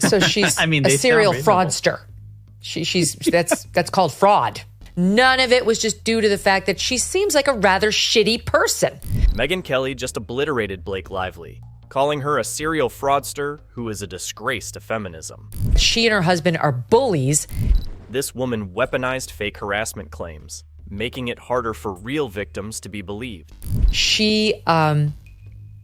So she's I mean, a they serial sound reasonable. fraudster. That's called fraud. None of it was just due to the fact that she seems like a rather shitty person. Megyn Kelly just obliterated Blake Lively, calling her a serial fraudster who is a disgrace to feminism. She and her husband are bullies. This woman weaponized fake harassment claims, making it harder for real victims to be believed. She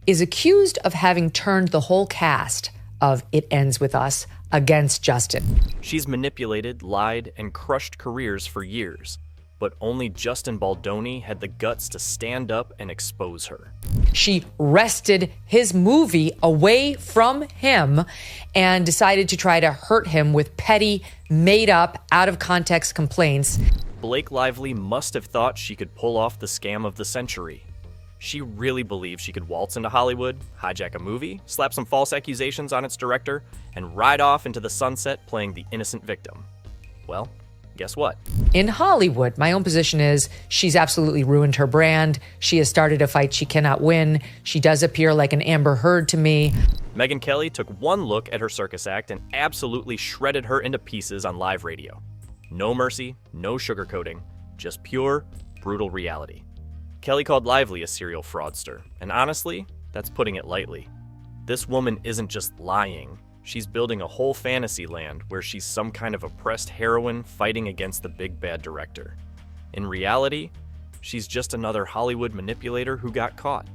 is accused of having turned the whole cast of It Ends With Us against Justin. She's manipulated, lied, and crushed careers for years, but only Justin Baldoni had the guts to stand up and expose her. She wrested his movie away from him and decided to try to hurt him with petty, made-up, out-of-context complaints. Blake Lively must have thought she could pull off the scam of the century. She really believed she could waltz into Hollywood, hijack a movie, slap some false accusations on its director, and ride off into the sunset playing the innocent victim. Well, guess what? In Hollywood, my own position is she's absolutely ruined her brand. She has started a fight she cannot win. She does appear like an Amber Heard to me. Megyn Kelly took one look at her circus act and absolutely shredded her into pieces on live radio. No mercy, no sugarcoating, just pure, brutal reality. Kelly called Lively a serial fraudster, and honestly, that's putting it lightly. This woman isn't just lying. She's building a whole fantasy land where she's some kind of oppressed heroine fighting against the big bad director. In reality, she's just another Hollywood manipulator who got caught.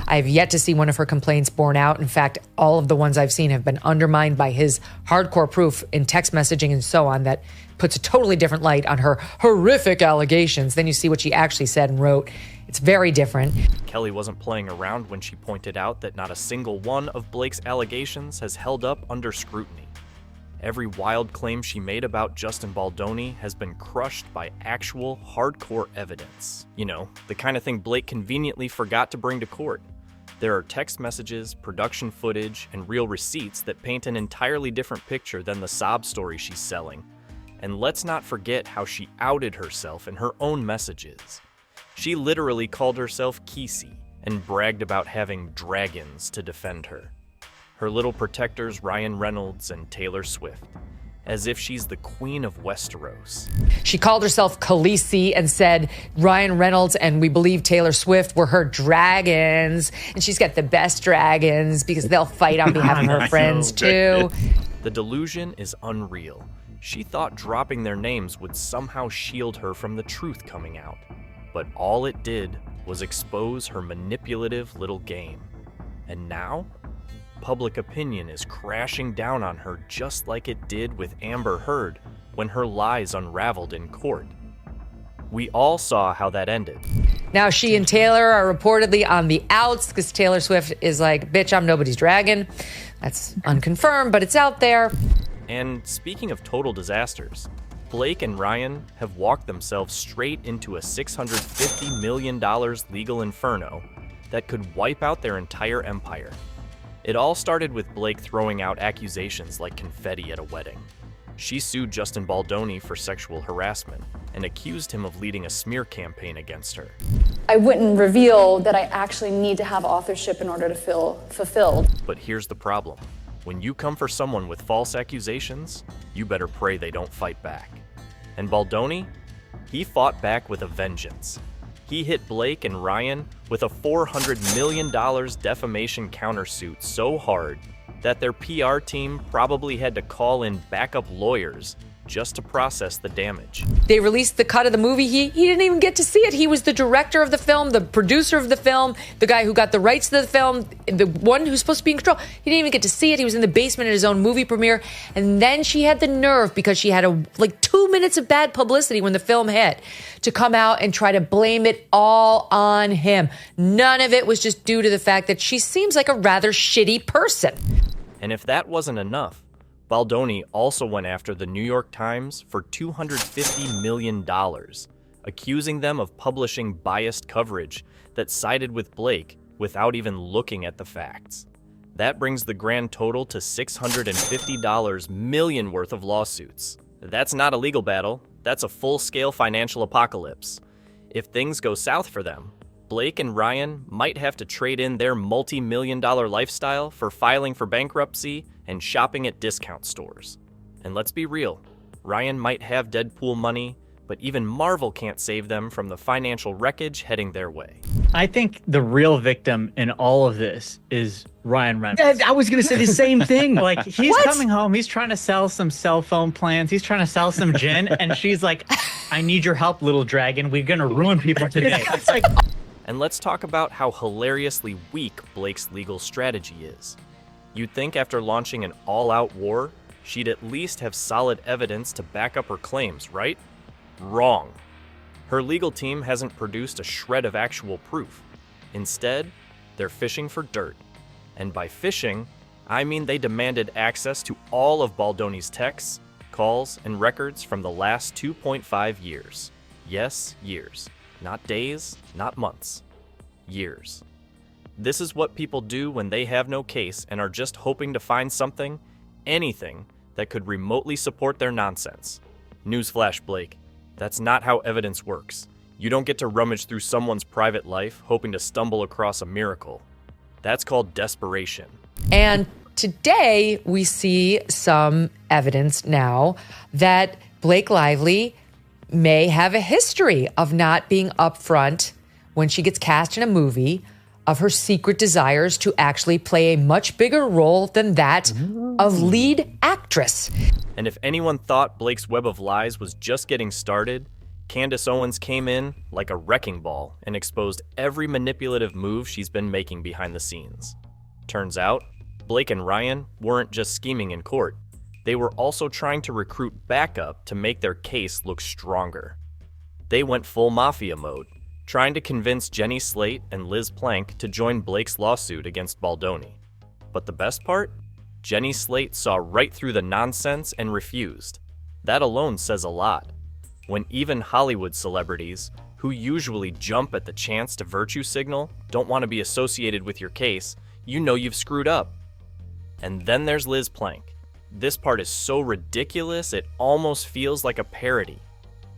I have yet to see one of her complaints borne out. In fact, all of the ones I've seen have been undermined by his hardcore proof in text messaging and so on that puts a totally different light on her horrific allegations. Then you see what she actually said and wrote. It's very different. Kelly wasn't playing around when she pointed out that not a single one of Blake's allegations has held up under scrutiny. Every wild claim she made about Justin Baldoni has been crushed by actual hardcore evidence. You know, the kind of thing Blake conveniently forgot to bring to court. There are text messages, production footage, and real receipts that paint an entirely different picture than the sob story she's selling. And let's not forget how she outed herself in her own messages. She literally called herself Kesey and bragged about having dragons to defend her. Her little protectors Ryan Reynolds and Taylor Swift, as if she's the queen of Westeros. She called herself Khaleesi and said Ryan Reynolds and we believe Taylor Swift were her dragons. And she's got the best dragons because they'll fight on behalf of her friends too. The delusion is unreal. She thought dropping their names would somehow shield her from the truth coming out. But all it did was expose her manipulative little game. And now, public opinion is crashing down on her just like it did with Amber Heard when her lies unraveled in court. We all saw how that ended. Now she and Taylor are reportedly on the outs because Taylor Swift is like, bitch, I'm nobody's dragon. That's unconfirmed, but it's out there. And speaking of total disasters, Blake and Ryan have walked themselves straight into a $650 million legal inferno that could wipe out their entire empire. It all started with Blake throwing out accusations like confetti at a wedding. She sued Justin Baldoni for sexual harassment and accused him of leading a smear campaign against her. I wouldn't reveal that I actually need to have authorship in order to feel fulfilled. But here's the problem. When you come for someone with false accusations, you better pray they don't fight back. And Baldoni? He fought back with a vengeance. He hit Blake and Ryan with a $400 million defamation countersuit so hard that their PR team probably had to call in backup lawyers just to process the damage. They released the cut of the movie. He didn't even get to see it. He was the director of the film, the producer of the film, the guy who got the rights to the film, the one who's supposed to be in control. He didn't even get to see it. He was in the basement at his own movie premiere. And then she had the nerve, because she had 2 minutes of bad publicity when the film hit, to come out and try to blame it all on him. None of it was just due to the fact that she seems like a rather shitty person. And if that wasn't enough, Baldoni also went after the New York Times for $250 million, accusing them of publishing biased coverage that sided with Blake without even looking at the facts. That brings the grand total to $650 million worth of lawsuits. That's not a legal battle, that's a full-scale financial apocalypse. If things go south for them, Blake and Ryan might have to trade in their multi-million-dollar lifestyle for filing for bankruptcy and shopping at discount stores. And let's be real, Ryan might have Deadpool money, but even Marvel can't save them from the financial wreckage heading their way. I think the real victim in all of this is Ryan Reynolds. I was going to say the same thing. Like, he's coming home, he's trying to sell some cell phone plans, he's trying to sell some gin, and she's like, I need your help, little dragon. We're going to ruin people today. It's like... And let's talk about how hilariously weak Blake's legal strategy is. You'd think after launching an all-out war, she'd at least have solid evidence to back up her claims, right? Wrong. Her legal team hasn't produced a shred of actual proof. Instead, they're fishing for dirt. And by fishing, I mean they demanded access to all of Baldoni's texts, calls, and records from the last 2.5 years. Yes, years. Not days, not months. Years. This is what people do when they have no case and are just hoping to find something, anything, that could remotely support their nonsense. Newsflash, Blake. That's not how evidence works. You don't get to rummage through someone's private life hoping to stumble across a miracle. That's called desperation. And today we see some evidence now that Blake Lively may have a history of not being upfront when she gets cast in a movie, of her secret desires to actually play a much bigger role than that of lead actress. And if anyone thought Blake's web of lies was just getting started, Candace Owens came in like a wrecking ball and exposed every manipulative move she's been making behind the scenes. Turns out, Blake and Ryan weren't just scheming in court. They were also trying to recruit backup to make their case look stronger. They went full mafia mode, trying to convince Jenny Slate and Liz Plank to join Blake's lawsuit against Baldoni. But the best part? Jenny Slate saw right through the nonsense and refused. That alone says a lot. When even Hollywood celebrities, who usually jump at the chance to virtue signal, don't want to be associated with your case, you know you've screwed up. And then there's Liz Plank. This part is so ridiculous it almost feels like a parody.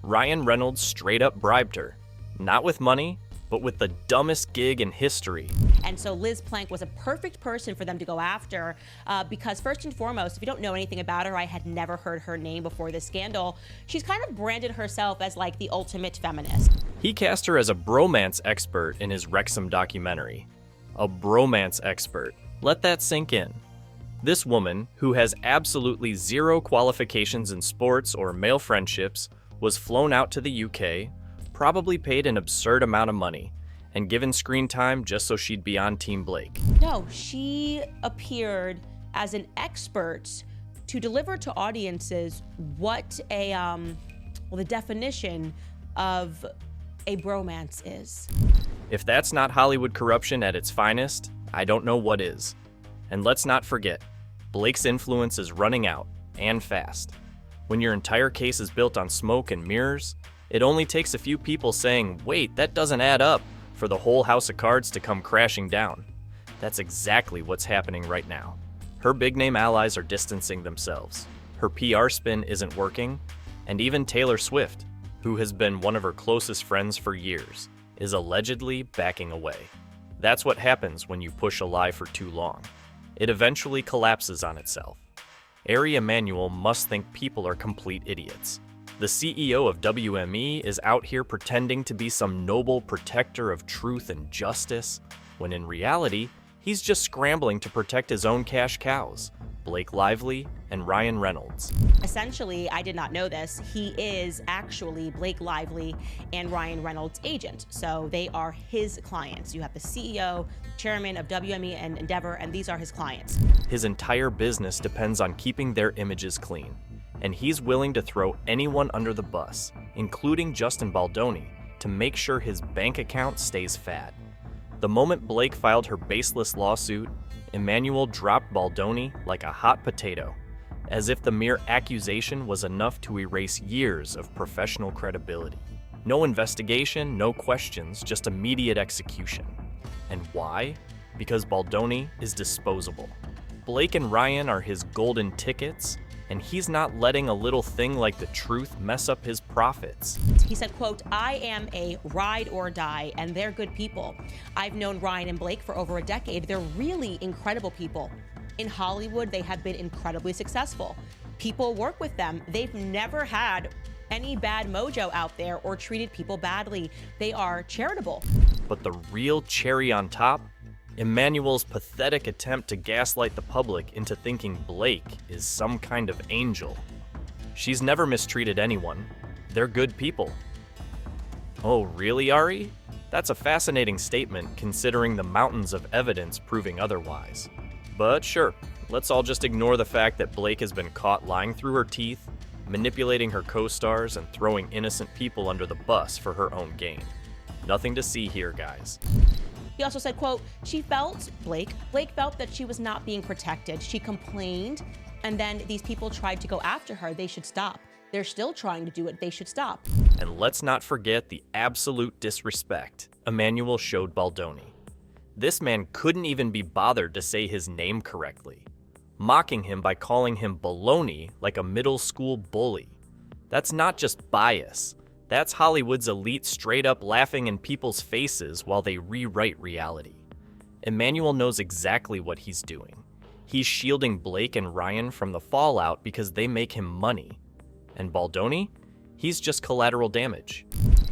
Ryan Reynolds straight up bribed her. Not with money, but with the dumbest gig in history. And so Liz Plank was a perfect person for them to go after because first and foremost, if you don't know anything about her, I had never heard her name before this scandal, she's kind of branded herself as like the ultimate feminist. He cast her as a bromance expert in his Wrexham documentary. A bromance expert. Let that sink in. This woman, who has absolutely zero qualifications in sports or male friendships, was flown out to the UK, probably paid an absurd amount of money, and given screen time just so she'd be on Team Blake. No, she appeared as an expert to deliver to audiences what the definition of a bromance is. If that's not Hollywood corruption at its finest, I don't know what is. And let's not forget, Blake's influence is running out, and fast. When your entire case is built on smoke and mirrors, it only takes a few people saying, wait, that doesn't add up, for the whole house of cards to come crashing down. That's exactly what's happening right now. Her big-name allies are distancing themselves. Her PR spin isn't working, and even Taylor Swift, who has been one of her closest friends for years, is allegedly backing away. That's what happens when you push a lie for too long. It eventually collapses on itself. Ari Emanuel must think people are complete idiots. The CEO of WME is out here pretending to be some noble protector of truth and justice, when in reality, he's just scrambling to protect his own cash cows, Blake Lively and Ryan Reynolds. Essentially, I did not know this, he is actually Blake Lively and Ryan Reynolds' agent. So they are his clients. You have the CEO, chairman of WME and Endeavor, and these are his clients. His entire business depends on keeping their images clean, and he's willing to throw anyone under the bus, including Justin Baldoni, to make sure his bank account stays fat. The moment Blake filed her baseless lawsuit, Emanuel dropped Baldoni like a hot potato, as if the mere accusation was enough to erase years of professional credibility. No investigation, no questions, just immediate execution. And why? Because Baldoni is disposable. Blake and Ryan are his golden tickets, And he's not letting a little thing like the truth mess up his profits. He said, quote, "I am a ride or die, and they're good people. I've known Ryan and Blake for over a decade. They're really incredible people. In Hollywood, they have been incredibly successful. People work with them. They've never had any bad mojo out there or treated people badly. They are charitable." But the real cherry on top? Emmanuel's pathetic attempt to gaslight the public into thinking Blake is some kind of angel. She's never mistreated anyone. They're good people. Oh, really, Ari? That's a fascinating statement considering the mountains of evidence proving otherwise. But sure, let's all just ignore the fact that Blake has been caught lying through her teeth, manipulating her co-stars, and throwing innocent people under the bus for her own gain. Nothing to see here, guys. He also said, quote, Blake felt that she was not being protected. She complained, and then these people tried to go after her. They should stop. They're still trying to do it. They should stop. And let's not forget the absolute disrespect Emmanuel showed Baldoni. This man couldn't even be bothered to say his name correctly, mocking him by calling him baloney like a middle school bully. That's not just bias. That's Hollywood's elite straight up laughing in people's faces while they rewrite reality. Emmanuel knows exactly what he's doing. He's shielding Blake and Ryan from the fallout because they make him money. And Baldoni? He's just collateral damage.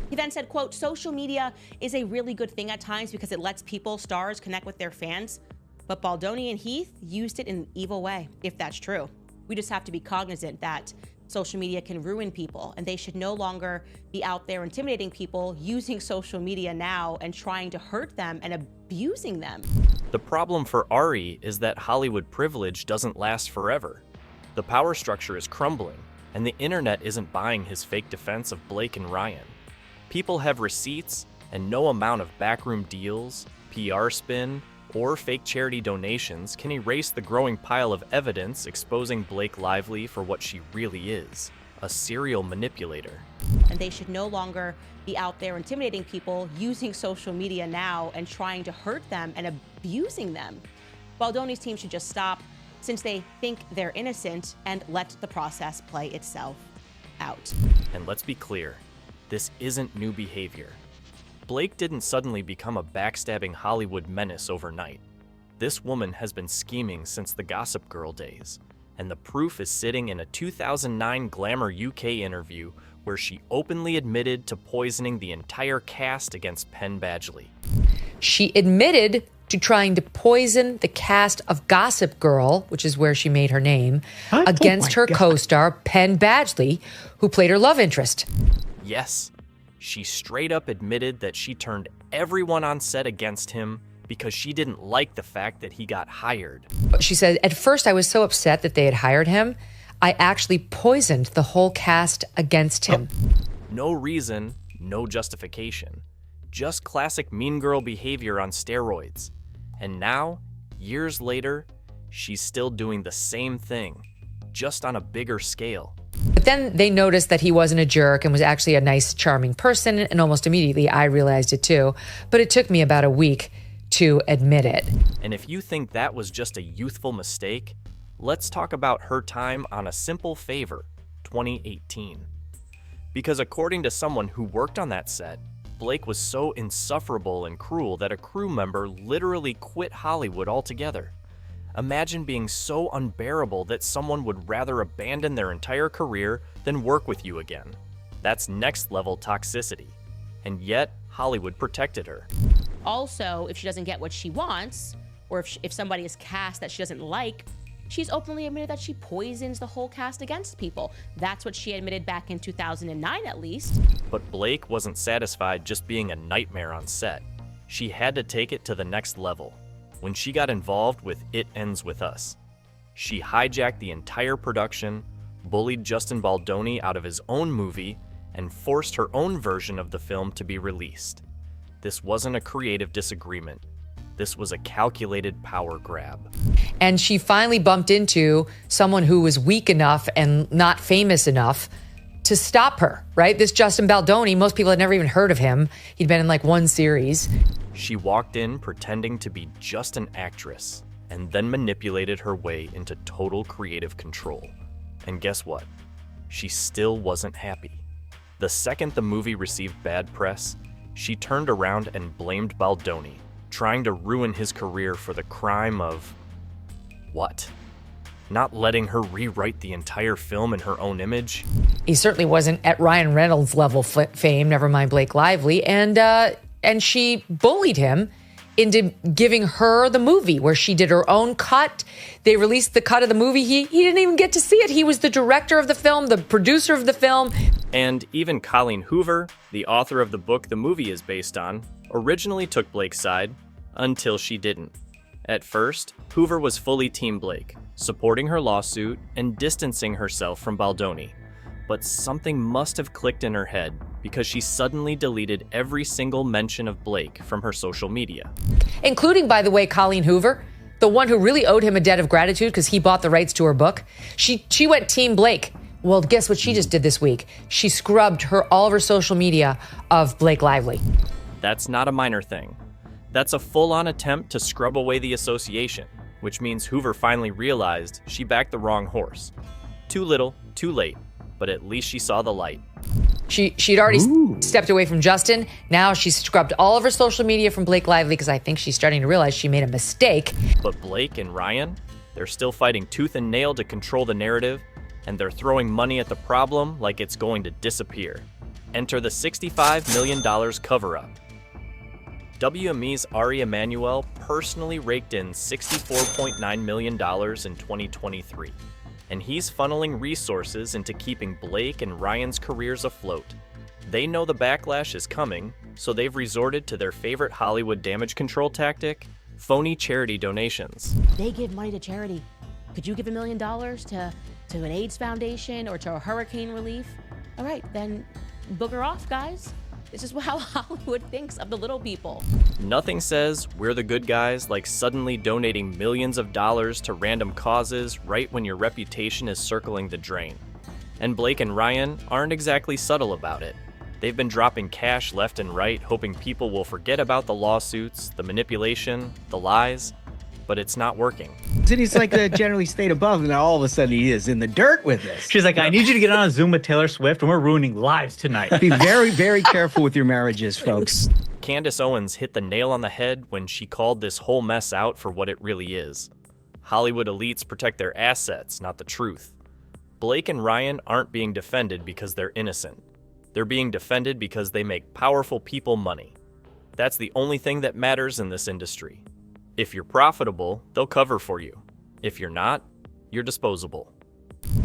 He then said, quote, "Social media is a really good thing at times because it lets people, stars, connect with their fans. But Baldoni and Heath used it in an evil way, if that's true. We just have to be cognizant that social media can ruin people, and they should no longer be out there intimidating people, using social media now and trying to hurt them and abusing them." The problem for Ari is that Hollywood privilege doesn't last forever. The power structure is crumbling, and the internet isn't buying his fake defense of Blake and Ryan. People have receipts, and no amount of backroom deals, PR spin, or fake charity donations can erase the growing pile of evidence exposing Blake Lively for what she really is, a serial manipulator. And they should no longer be out there intimidating people, using social media now and trying to hurt them and abusing them. Baldoni's team should just stop, since they think they're innocent, and let the process play itself out. And let's be clear, this isn't new behavior. Blake didn't suddenly become a backstabbing Hollywood menace overnight. This woman has been scheming since the Gossip Girl days, and the proof is sitting in a 2009 Glamour UK interview where she openly admitted to poisoning the entire cast against Penn Badgley. She admitted to trying to poison the cast of Gossip Girl, which is where she made her name, against her co-star Penn Badgley, who played her love interest. Yes. She straight up admitted that she turned everyone on set against him because she didn't like the fact that he got hired. She said, "At first I was so upset that they had hired him, I actually poisoned the whole cast against him." No reason, no justification. Just classic mean girl behavior on steroids. And now, years later, she's still doing the same thing, just on a bigger scale. But then they noticed that he wasn't a jerk and was actually a nice, charming person, and almost immediately I realized it too. But it took me about a week to admit it. And if you think that was just a youthful mistake, let's talk about her time on A Simple Favor, 2018. Because according to someone who worked on that set, Blake was so insufferable and cruel that a crew member literally quit Hollywood altogether. Imagine being so unbearable that someone would rather abandon their entire career than work with you again. That's next level toxicity. And yet, Hollywood protected her. Also, if she doesn't get what she wants, or if somebody is cast that she doesn't like, she's openly admitted that she poisons the whole cast against people. That's what she admitted back in 2009, at least. But Blake wasn't satisfied just being a nightmare on set. She had to take it to the next level. When she got involved with It Ends With Us, she hijacked the entire production, bullied Justin Baldoni out of his own movie, and forced her own version of the film to be released. This wasn't a creative disagreement. This was a calculated power grab. And she finally bumped into someone who was weak enough and not famous enough to stop her, right? This Justin Baldoni, most people had never even heard of him. He'd been in like one series. She walked in pretending to be just an actress and then manipulated her way into total creative control. And guess what? She still wasn't happy. The second the movie received bad press, she turned around and blamed Baldoni, trying to ruin his career for the crime of what? Not letting her rewrite the entire film in her own image? He certainly wasn't at Ryan Reynolds' level fame, never mind Blake Lively, and she bullied him into giving her the movie where she did her own cut. They released the cut of the movie. He didn't even get to see it. He was the director of the film, the producer of the film. And even Colleen Hoover, the author of the book the movie is based on, originally took Blake's side until she didn't. At first, Hoover was fully Team Blake, supporting her lawsuit and distancing herself from Baldoni. But something must have clicked in her head because she suddenly deleted every single mention of Blake from her social media. Including, by the way, Colleen Hoover, the one who really owed him a debt of gratitude because he bought the rights to her book. She went Team Blake. Well, guess what she just did this week? She scrubbed all of her social media of Blake Lively. That's not a minor thing. That's a full-on attempt to scrub away the association, which means Hoover finally realized she backed the wrong horse. Too little, too late, but at least she saw the light. She'd already stepped away from Justin. Now she's scrubbed all of her social media from Blake Lively because I think she's starting to realize she made a mistake. But Blake and Ryan, they're still fighting tooth and nail to control the narrative, and they're throwing money at the problem like it's going to disappear. Enter the $65 million cover-up. WME's Ari Emanuel personally raked in $64.9 million in 2023, and he's funneling resources into keeping Blake and Ryan's careers afloat. They know the backlash is coming, so they've resorted to their favorite Hollywood damage control tactic, phony charity donations. They give money to charity. Could you give $1 million to an AIDS foundation or to a hurricane relief? All right, then booger off, guys. This is how Hollywood thinks of the little people. Nothing says we're the good guys like suddenly donating millions of dollars to random causes right when your reputation is circling the drain. And Blake and Ryan aren't exactly subtle about it. They've been dropping cash left and right, hoping people will forget about the lawsuits, the manipulation, the lies, but it's not working. He's like generally stayed above, and now all of a sudden he is in the dirt with this. She's like, I need you to get on a Zoom with Taylor Swift, and we're ruining lives tonight. Be very, very careful with your marriages, folks. Candace Owens hit the nail on the head when she called this whole mess out for what it really is. Hollywood elites protect their assets, not the truth. Blake and Ryan aren't being defended because they're innocent. They're being defended because they make powerful people money. That's the only thing that matters in this industry. If you're profitable, they'll cover for you. If you're not, you're disposable.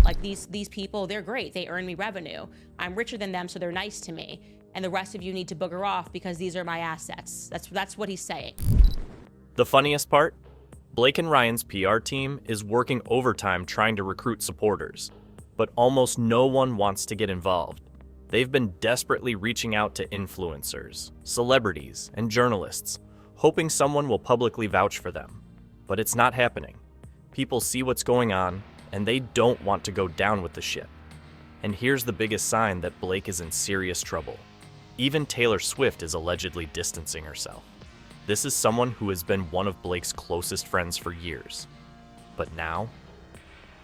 Like these people, they're great. They earn me revenue. I'm richer than them, so they're nice to me. And the rest of you need to booger off because these are my assets. That's what he's saying. The funniest part? Blake and Ryan's PR team is working overtime trying to recruit supporters, but almost no one wants to get involved. They've been desperately reaching out to influencers, celebrities, and journalists, hoping someone will publicly vouch for them. But it's not happening. People see what's going on, and they don't want to go down with the ship. And here's the biggest sign that Blake is in serious trouble. Even Taylor Swift is allegedly distancing herself. This is someone who has been one of Blake's closest friends for years. But now,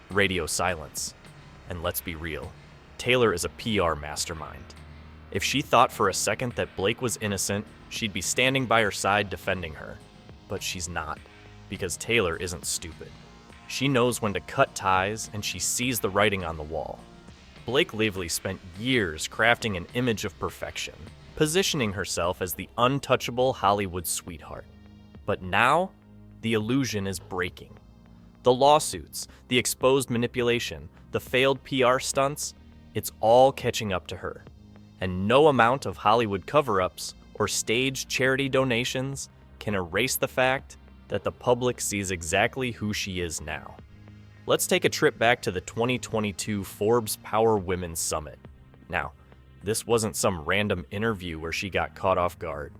radio silence. And let's be real, Taylor is a PR mastermind. If she thought for a second that Blake was innocent, she'd be standing by her side defending her. But she's not, because Taylor isn't stupid. She knows when to cut ties, and she sees the writing on the wall. Blake Lively spent years crafting an image of perfection, positioning herself as the untouchable Hollywood sweetheart. But now, the illusion is breaking. The lawsuits, the exposed manipulation, the failed PR stunts, it's all catching up to her. And no amount of Hollywood cover-ups or staged charity donations can erase the fact that the public sees exactly who she is now. Let's take a trip back to the 2022 Forbes Power Women's Summit. Now, this wasn't some random interview where she got caught off guard.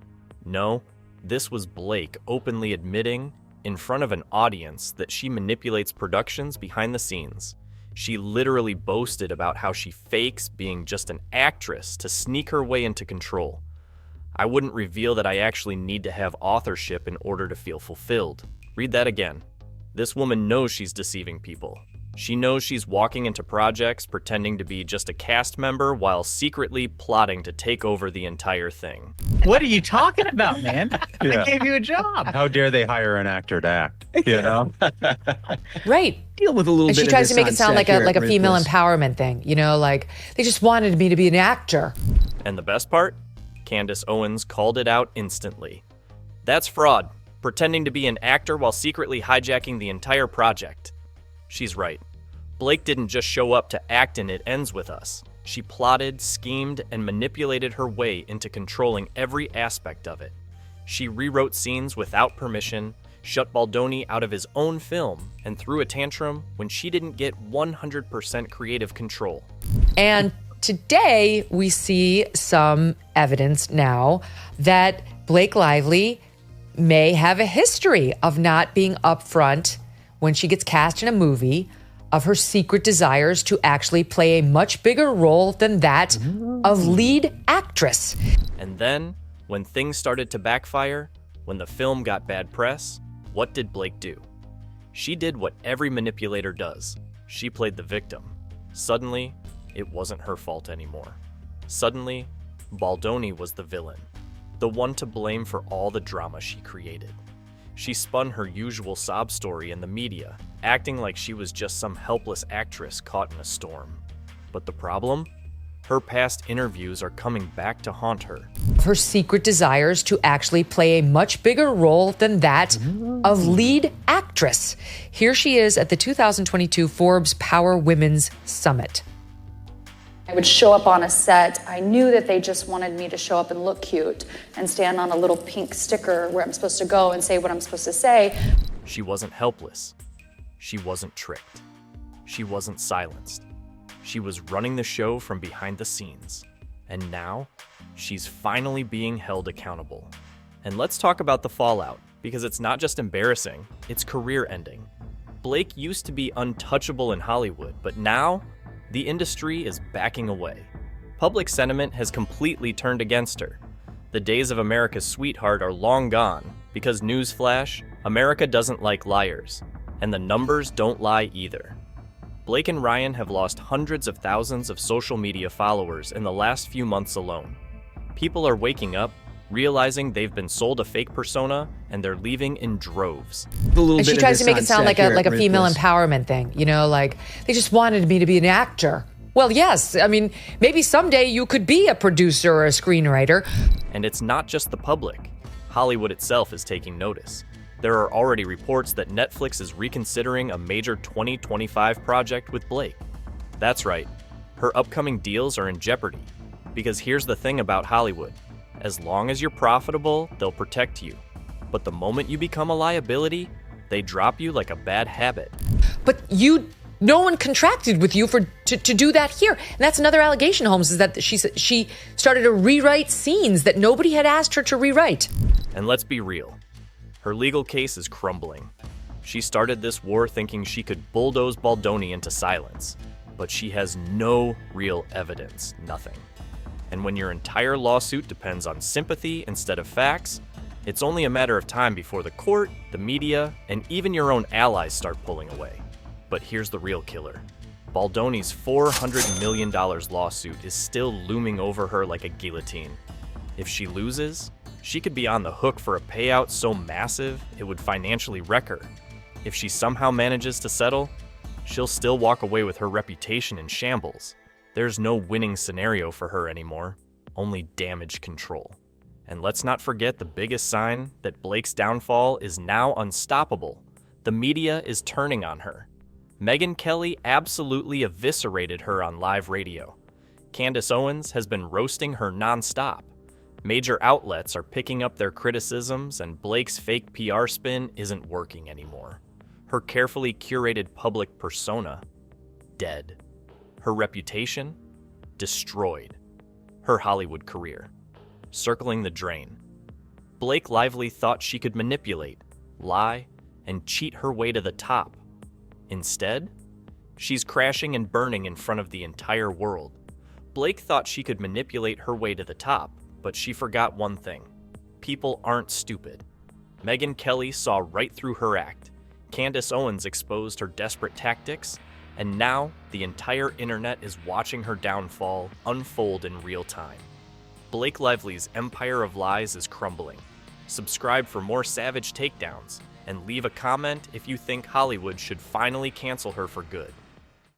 No, this was Blake openly admitting in front of an audience that she manipulates productions behind the scenes. She literally boasted about how she fakes being just an actress to sneak her way into control. I wouldn't reveal that I actually need to have authorship in order to feel fulfilled. Read that again. This woman knows she's deceiving people. She knows she's walking into projects pretending to be just a cast member while secretly plotting to take over the entire thing. What are you talking about, man? Yeah. I gave you a job. How dare they hire an actor to act? You know? Right. Deal with a little And bit she of tries this to make on it sound set like here a at female Ruthless. empowerment thing, you know, like they just wanted me to be an actor. And the best part? Candace Owens called it out instantly. That's fraud, pretending to be an actor while secretly hijacking the entire project. She's right. Blake didn't just show up to act in It Ends With Us. She plotted, schemed, and manipulated her way into controlling every aspect of it. She rewrote scenes without permission, shut Baldoni out of his own film, and threw a tantrum when she didn't get 100% creative control. And today we see some evidence now that Blake Lively may have a history of not being upfront when she gets cast in a movie, of her secret desires to actually play a much bigger role than that of lead actress. And then, when things started to backfire, when the film got bad press, what did Blake do? She did what every manipulator does. She played the victim. Suddenly, it wasn't her fault anymore. Suddenly, Baldoni was the villain, the one to blame for all the drama she created. She spun her usual sob story in the media, acting like she was just some helpless actress caught in a storm. But the problem? Her past interviews are coming back to haunt her. Her secret desires to actually play a much bigger role than that of lead actress. Here she is at the 2022 Forbes Power Women's Summit. I would show up on a set. I knew that they just wanted me to show up and look cute and stand on a little pink sticker where I'm supposed to go and say what I'm supposed to say. She wasn't helpless. She wasn't tricked. She wasn't silenced. She was running the show from behind the scenes. And now, she's finally being held accountable. And let's talk about the fallout, because it's not just embarrassing, it's career-ending. Blake used to be untouchable in Hollywood, but now, the industry is backing away. Public sentiment has completely turned against her. The days of America's sweetheart are long gone, because newsflash, America doesn't like liars, and the numbers don't lie either. Blake and Ryan have lost hundreds of thousands of social media followers in the last few months alone. People are waking up, realizing they've been sold a fake persona, and they're leaving in droves. And she tries to make it sound like a female empowerment thing, you know, like they just wanted me to be an actor. Well, yes, I mean, maybe someday you could be a producer or a screenwriter. And it's not just the public. Hollywood itself is taking notice. There are already reports that Netflix is reconsidering a major 2025 project with Blake. That's right, her upcoming deals are in jeopardy. Because here's the thing about Hollywood. As long as you're profitable, they'll protect you. But the moment you become a liability, they drop you like a bad habit. But no one contracted with you to do that here. And that's another allegation, Holmes, is that she started to rewrite scenes that nobody had asked her to rewrite. And let's be real. Her legal case is crumbling. She started this war thinking she could bulldoze Baldoni into silence. But she has no real evidence, nothing. And when your entire lawsuit depends on sympathy instead of facts, it's only a matter of time before the court, the media, and even your own allies start pulling away. But here's the real killer. Baldoni's $400 million lawsuit is still looming over her like a guillotine. If she loses, she could be on the hook for a payout so massive it would financially wreck her. If she somehow manages to settle, she'll still walk away with her reputation in shambles. There's no winning scenario for her anymore, only damage control. And let's not forget the biggest sign that Blake's downfall is now unstoppable. The media is turning on her. Megyn Kelly absolutely eviscerated her on live radio. Candace Owens has been roasting her nonstop. Major outlets are picking up their criticisms, and Blake's fake PR spin isn't working anymore. Her carefully curated public persona, dead. Her reputation, destroyed. Her Hollywood career, circling the drain. Blake Lively thought she could manipulate, lie, and cheat her way to the top. Instead, she's crashing and burning in front of the entire world. Blake thought she could manipulate her way to the top, but she forgot one thing. People aren't stupid. Megyn Kelly saw right through her act. Candace Owens exposed her desperate tactics, And now, the entire internet is watching her downfall unfold in real time. Blake Lively's empire of lies is crumbling. Subscribe for more savage takedowns, and leave a comment if you think Hollywood should finally cancel her for good.